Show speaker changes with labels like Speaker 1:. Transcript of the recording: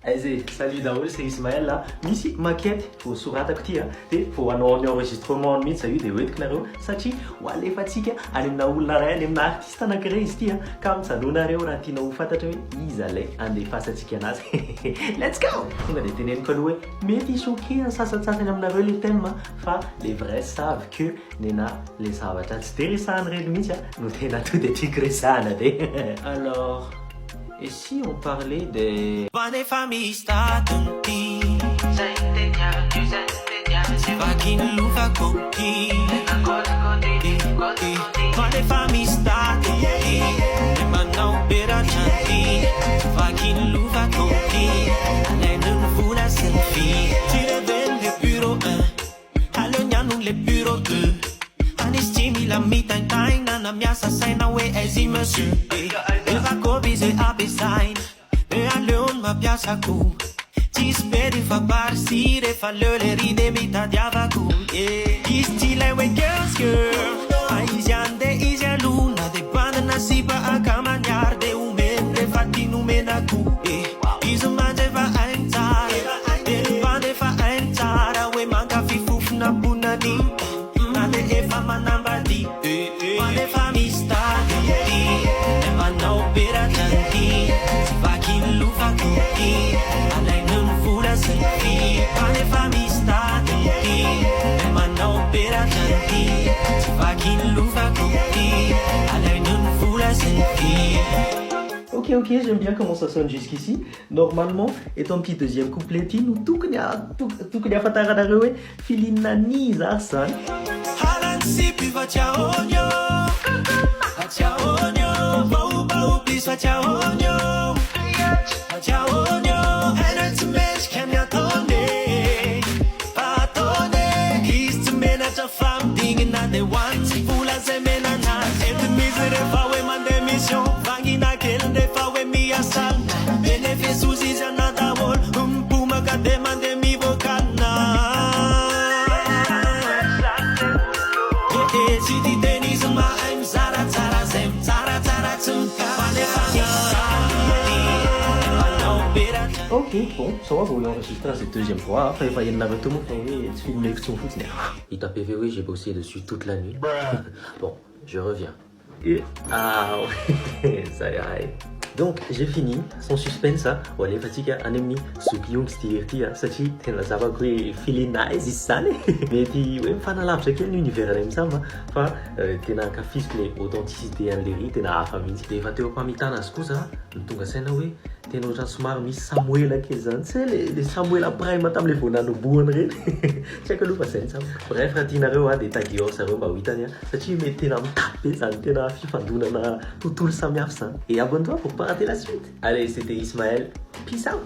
Speaker 1: Aizay, salut daholo, c'est Ismaël là. Misy maquette vao soratako ty dia vao hanao ny enregistrement mihitsy zay io dia hoentiko nareo satria ho alefatsika any amina olona ray any amina artiste anankiray izy ty ka mijanonareo raha tianao ho fantatra hoe iza lay andefasantsika anazy. Let's go! Tonga dia teneniko aloha hoe mety choqué ny sasatsasany aminareo le thème fa les vrais savent que nena le zavatra tsy de resahany reny mihitsy no tena to dia tiako resahana be. Alors et si on parlait des...
Speaker 2: Wanneer van mij staat een team. Zijn dit jaar, nu zijn dit jaar. Ze vakin luva koki. Wanneer van mij staat een team. Maar nou weer aan het team. Vakin luva koki. Alleen een voela selfie. Tire ben le bureau 1. Hallo nyanu le bureau 2. Anis Jimmy la mita in time. Nana miasa sai na we ezi monsieur. Ze ape zijn, e alone ma piace cu. Ci speri fa parsire, fa le ride mita diava cu. Chi stile we girl, a isiande isia luna, de banda nasiba a camanhar de umende fatti numena cu. Iso manje va a entrare, de bande fa a entrare, we manca fi fuf na bunani, nade e fa manamba di, bande fa mi sta di, e ma no pera.
Speaker 1: Ok, j'aime bien comment ça sonne jusqu'ici. Normalement, et ton petit deuxième couplet, nous tout que n'y a fatara d'arrêt, filina ni zarsan.
Speaker 2: Halansi puis va chaonyo, va chaonyo, bau bau please va chaonyo, va chaonyo, and it's mesh can ya tone, va tone, he's to manage a farm thing in that they want, full as a man and et the misery fa we man de mission, vangina kel de fa we mi asal, benefice usis another wall, puma ka demande mi vocana.
Speaker 1: Ok, bon, ça va, vous l'enregistrez cette deuxième fois. Après, il va y en avoir tout le monde. Oui, tu filmes l'élection foot. Il t'a PV, j'ai bossé dessus toute la nuit. Bon, je reviens. Ah ouais, ça y est. Donc j'ai fini, sans suspense, wale fatika anemi sukiung stirti satria tena zavako hoe filina izy zany mety hoe mifanalavitra kely ny univers ray misama fa tena ankafiziko le authenticité an'le ry tena hafa mihitsy de efa teo ampamitana azy kosa ny tonga saina hoe tena ohatrany somary misy Samuel kely zany tsy le Samuel Prime tam'le vao nanombohany reny tsy haiko aloha fa zay ny bref raha tianareo de tagios areo mba ho hitany satria mety tena mitape zany tena fifandonana tontolo samihafa zany et abonne-toi pour pas rater la suite. Allez, c'était Ismaël, peace out.